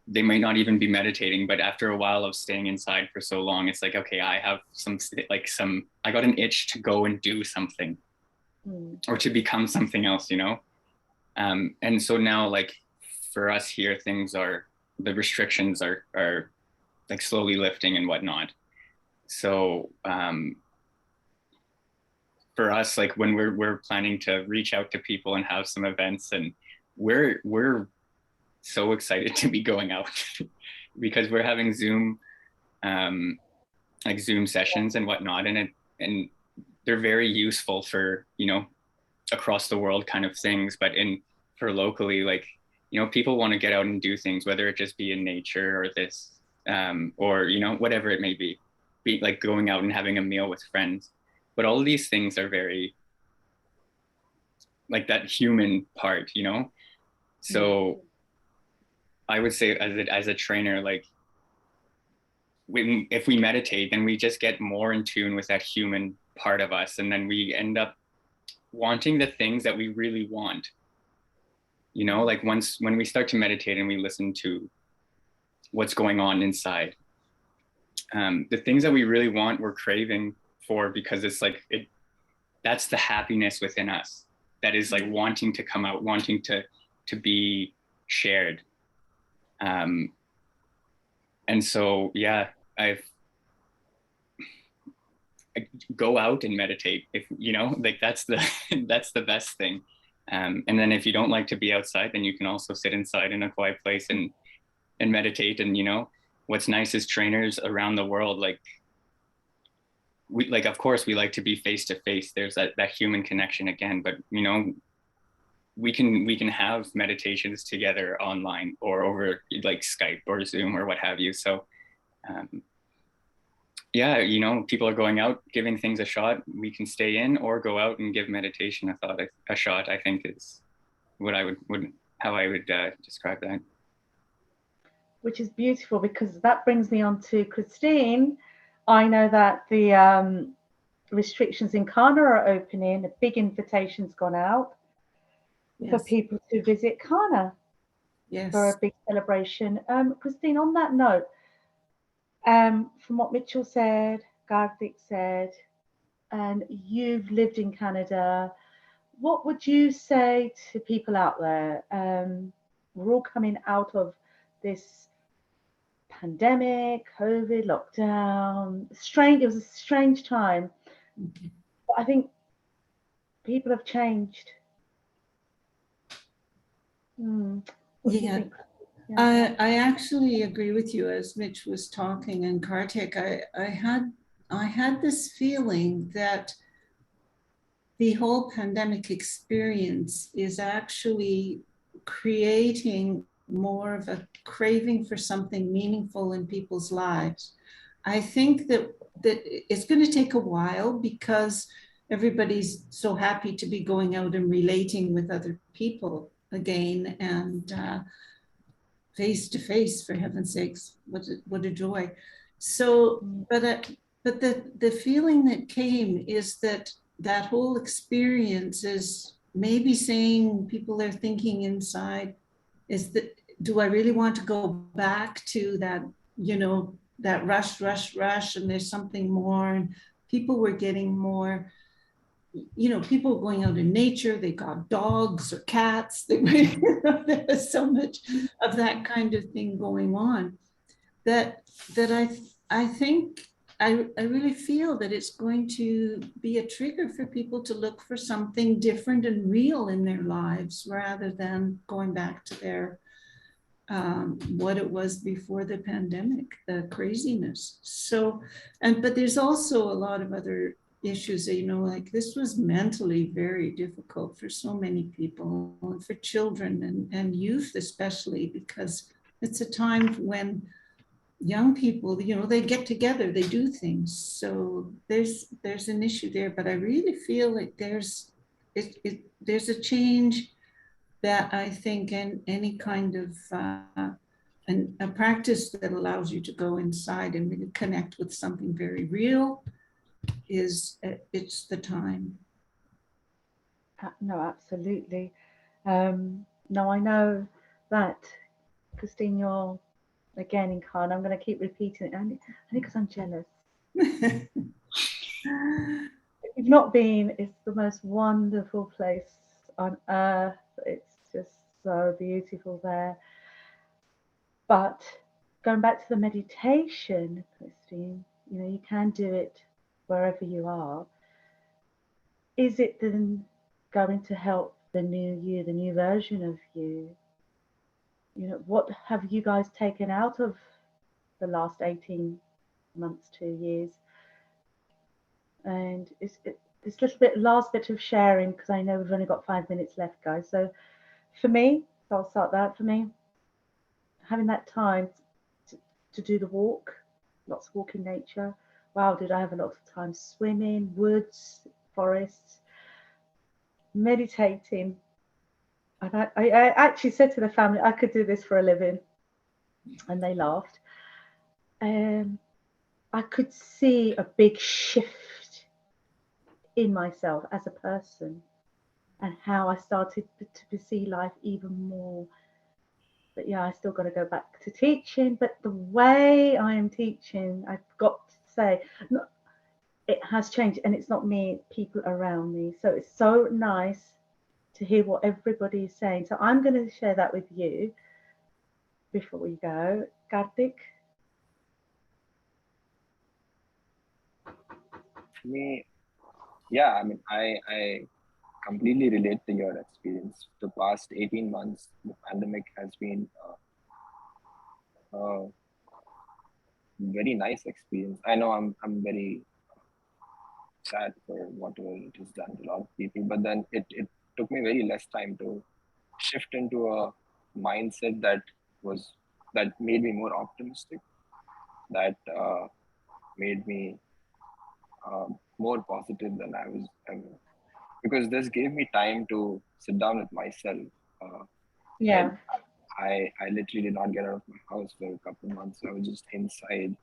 Speaker 2: they might not even be meditating, but after a while of staying inside for so long, it's like, okay, I have I got an itch to go and do something, or to become something else, and so now, like, for us here, things are the restrictions are like slowly lifting and whatnot. So for us, like when we're planning to reach out to people and have some events, and we're so excited to be going out because we're having Zoom like Zoom sessions and whatnot, and they're very useful for, you know, across the world kind of things, but for locally, like, you know, people want to get out and do things, whether it just be in nature or this or, you know, whatever it may be like going out and having a meal with friends. But all of these things are very like that human part, you know. So I would say as a trainer, like if we meditate, then we just get more in tune with that human part of us, and then we end up wanting the things that we really want, you know. Like when we start to meditate and we listen to what's going on inside, the things that we really want, we're craving for, because it's like that's the happiness within us that is like wanting to come out, wanting to be shared. And so yeah, I go out and meditate, if you know, like that's the that's the best thing. And then if you don't like to be outside, then you can also sit inside in a quiet place and meditate. And you know, what's nice is trainers around the world, like we, like, of course we like to be face to face, there's that human connection again, but you know, we can have meditations together online or over like Skype or Zoom or what have you. So yeah, you know, people are going out, giving things a shot. We can stay in or go out and give meditation a shot, I think is what I would how I would describe that.
Speaker 1: Which is beautiful, because that brings me on to Christine. I know that the restrictions in Ghana are opening. A big invitation's gone out for people to visit Ghana for a big celebration. Christine, on that note, from what Mitchell said, Garthik said, and you've lived in Canada, what would you say to people out there? We're all coming out of this pandemic, COVID, lockdown. Strange. It was a strange time. But I think people have changed. What do you think?
Speaker 4: Yeah. I actually agree with you. As Mitch was talking, and Kartik, I had this feeling that the whole pandemic experience is actually creating more of a craving for something meaningful in people's lives. I think that it's going to take a while, because everybody's so happy to be going out and relating with other people again, and face to face, for heaven's sakes, what a joy. So, but the feeling that came is that whole experience is maybe saying, people are thinking inside, is that, do I really want to go back to that, you know, that rush, and there's something more? And people were getting more, you know, people were going out in nature, they got dogs or cats, there was so much of that kind of thing going on, that I think I really feel that it's going to be a trigger for people to look for something different and real in their lives, rather than going back to their what it was before the pandemic, the craziness. So, but there's also a lot of other issues that, you know, like this was mentally very difficult for so many people, and for children and youth especially, because it's a time when young people, you know, they get together, they do things. So there's an issue there, but I really feel like there's a change that I think in any kind of a practice that allows you to go inside and really connect with something very real it's the time.
Speaker 1: No, absolutely. No, I know that, Christine, you're again in Cannes. I'm going to keep repeating it, only because I'm jealous. If you've not been, it's the most wonderful place on earth. It's just so beautiful there. But going back to the meditation, Christine, you can do it wherever you are. Is it then going to help the new you, the new version of you? What have you guys taken out of the last 18 months, 2 years? And this last bit of sharing, because I know we've only got 5 minutes left, guys. So for me, I'll start that. For me, having that time to do the walk, lots of walk in nature. Wow, did I have a lot of time swimming, woods, forests, meditating. And I actually said to the family, I could do this for a living. And they laughed. I could see a big shift in myself as a person and how I started to see life even more. But yeah, I still got to go back to teaching. But the way I am teaching, I've got to say, it has changed, and it's not me, people around me. So it's so nice to hear what everybody is saying. So I'm going to share that with you before we go. Karthik?
Speaker 3: For me, yeah, I mean, I completely relate to your experience. The past 18 months, the pandemic has been a very nice experience. I know I'm very sad for whatever it has done to a lot of people, but then it took me very less time to shift into a mindset that made me more optimistic, that made me more positive than I was ever. Because this gave me time to sit down with myself.
Speaker 1: Yeah.
Speaker 3: I literally did not get out of my house for a couple of months. I was just inside,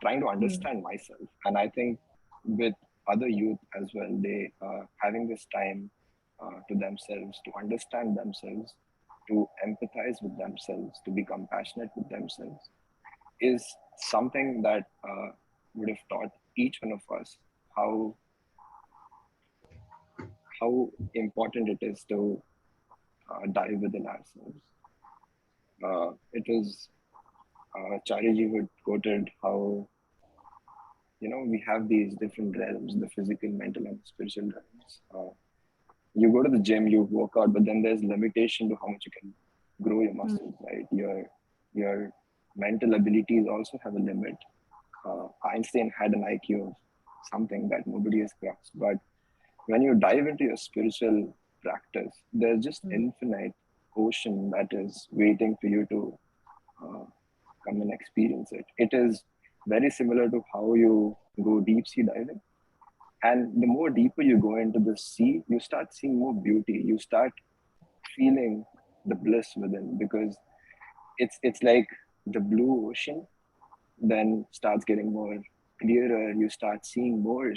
Speaker 3: trying to understand myself. And I think with other youth as well, they having this time to themselves, to understand themselves, to empathize with themselves, to be compassionate with themselves, is something that would have taught each one of us how important it is to dive within ourselves. It was Chariji who quoted how we have these different realms: the physical, mental, and spiritual realms. You go to the gym, you work out, but then there's limitation to how much you can grow your muscles, right? Your mental abilities also have a limit. Einstein had an IQ of something that nobody has crossed. But when you dive into your spiritual practice, there's just infinite ocean that is waiting for you to come and experience it. It is very similar to how you go deep sea diving. And the more deeper you go into the sea, you start seeing more beauty. You start feeling the bliss within, because it's like the blue ocean then starts getting more clearer. You start seeing more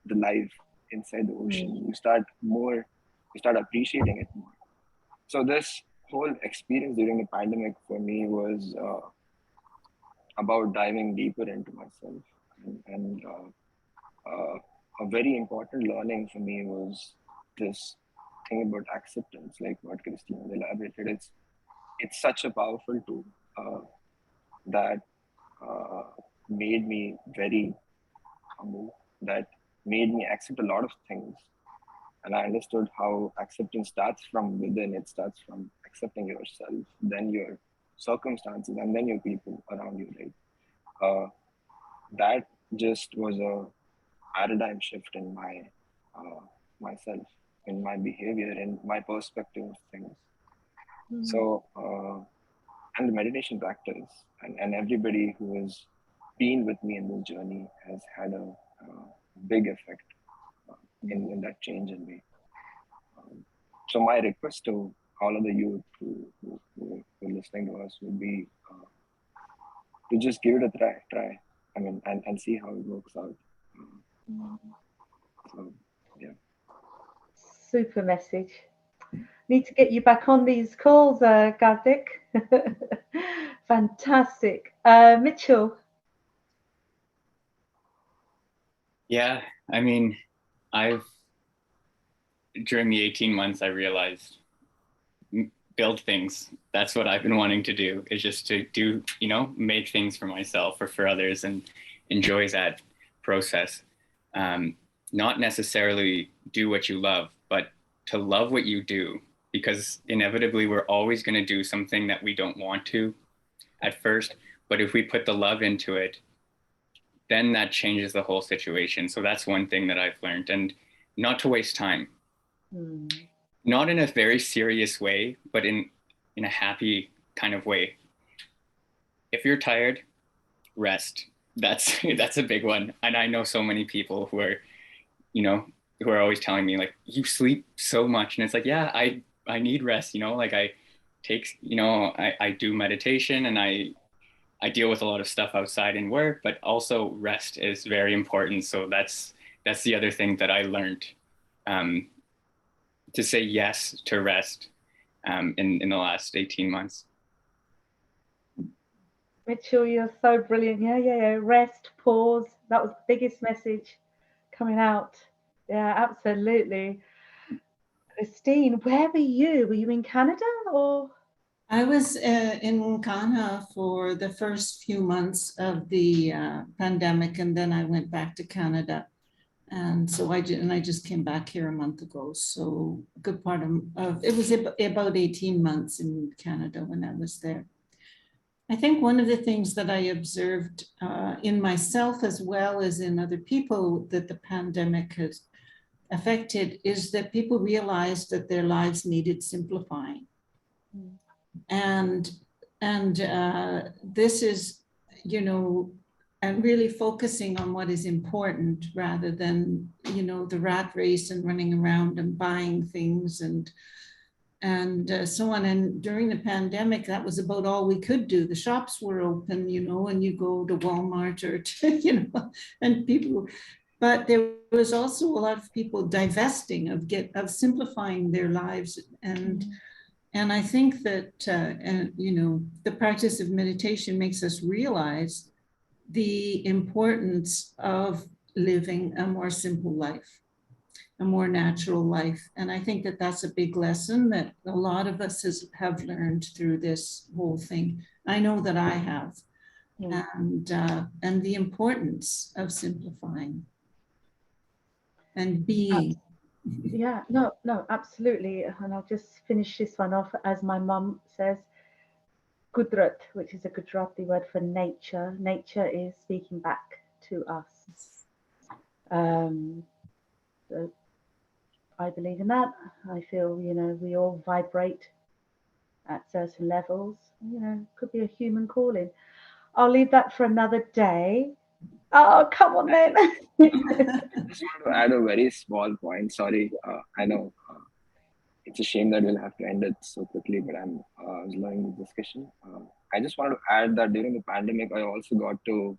Speaker 3: the life inside the ocean. You start appreciating it more. So this whole experience during the pandemic for me was about diving deeper into myself, and a very important learning for me was this thing about acceptance, like what Christine elaborated. It's such a powerful tool that made me very humble, that made me accept a lot of things. And I understood how acceptance starts from within. It starts from accepting yourself, then your circumstances, and then your people around you. Right? That just was a paradigm shift in myself, in my behavior, in my perspective of things. So, and the meditation practice, and everybody who has been with me in this journey has had a big effect in that change in me. So my request to all of the youth who are listening to us would be to just give it a try. I mean, and see how it works out. So, yeah.
Speaker 1: Super message. Need to get you back on these calls, Karthik. Fantastic. Mitchell.
Speaker 2: Yeah, I mean, during the 18 months, I realized build things. That's what I've been wanting to do, is just to do, make things for myself or for others, and enjoy that process. Not necessarily do what you love, but to love what you do, because inevitably we're always going to do something that we don't want to at first. But if we put the love into it, then that changes the whole situation. So that's one thing that I've learned, and not to waste time. Not in a very serious way, but in a happy kind of way. If you're tired, rest. That's a big one. And I know so many people who are, who are always telling me, like, you sleep so much. And it's like, yeah, I need rest, like I take, I do meditation, and I deal with a lot of stuff outside in work, but also rest is very important. So that's the other thing that I learned, to say yes to rest, in the last 18 months.
Speaker 1: Mitchell, you're so brilliant. Yeah. Rest, pause. That was the biggest message coming out. Yeah, absolutely. Christine, where were you? Were you in Canada or?
Speaker 4: I was in Ghana for the first few months of the pandemic, and then I went back to Canada. And so I just came back here a month ago. So a good part of it was about 18 months in Canada when I was there. I think one of the things that I observed in myself as well as in other people that the pandemic has affected is that people realized that their lives needed simplifying. And this is, and really focusing on what is important rather than, the rat race and running around and buying things and so on. And during the pandemic, that was about all we could do. The shops were open, and you go to Walmart or to, and people, but there was also a lot of people divesting of simplifying their lives. And I think that, the practice of meditation makes us realize the importance of living a more simple life, a more natural life. And I think that that's a big lesson that a lot of us have learned through this whole thing. I know that I have. And the importance of simplifying and being.
Speaker 1: Yeah, no, absolutely. And I'll just finish this one off as my mum says, Kudrat, which is a Gujarati word for nature. Nature is speaking back to us. So I believe in that. I feel, we all vibrate at certain levels. Could be a human calling. I'll leave that for another day. Oh, come on then.
Speaker 3: I just want to add a very small point. Sorry, I know it's a shame that we'll have to end it so quickly, but I was loving the discussion. I just wanted to add that during the pandemic, I also got to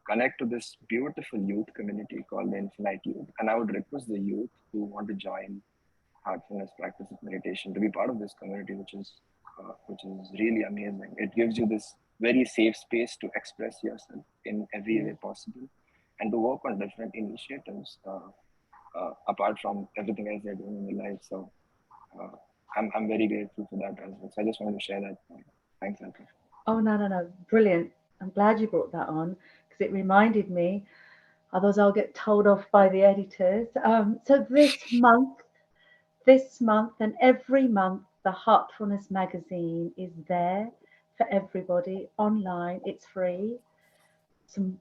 Speaker 3: connect to this beautiful youth community called the Infinite.youth. And I would request the youth who want to join Heartfulness practice of meditation to be part of this community, which is really amazing. It gives you this very safe space to express yourself in every way possible and to work on different initiatives apart from everything else they're doing in their life. So I'm very grateful for that as well. So I just wanted to share that. Thanks, Alka.
Speaker 1: Oh, no. Brilliant. I'm glad you brought that on because it reminded me. Otherwise, I'll get told off by the editors. So this month and every month, the Heartfulness Magazine is there for everybody online. It's free. Some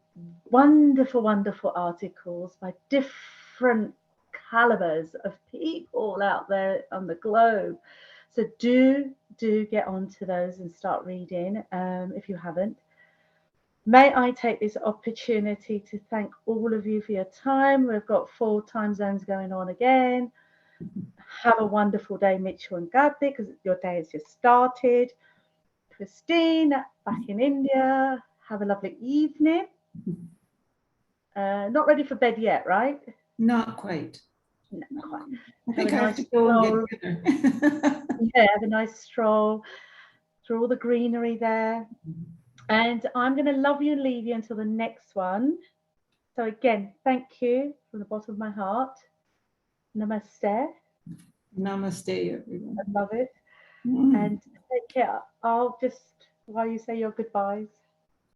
Speaker 1: wonderful, wonderful articles by different calibers of people out there on the globe. So do get onto those and start reading if you haven't. May I take this opportunity to thank all of you for your time. We've got 4 time zones going on again. Have a wonderful day, Mitchell and Gabby, because your day has just started. Christine, back in India. Have a lovely evening. Not ready for bed yet, right?
Speaker 4: Not quite.
Speaker 1: Not quite.
Speaker 4: I think I have to go and get dinner.
Speaker 1: Yeah, have a nice stroll through all the greenery there. And I'm going to love you and leave you until the next one. So again, thank you from the bottom of my heart. Namaste.
Speaker 4: Namaste, everyone.
Speaker 1: I love it. And take care. I'll just, while you say your goodbyes,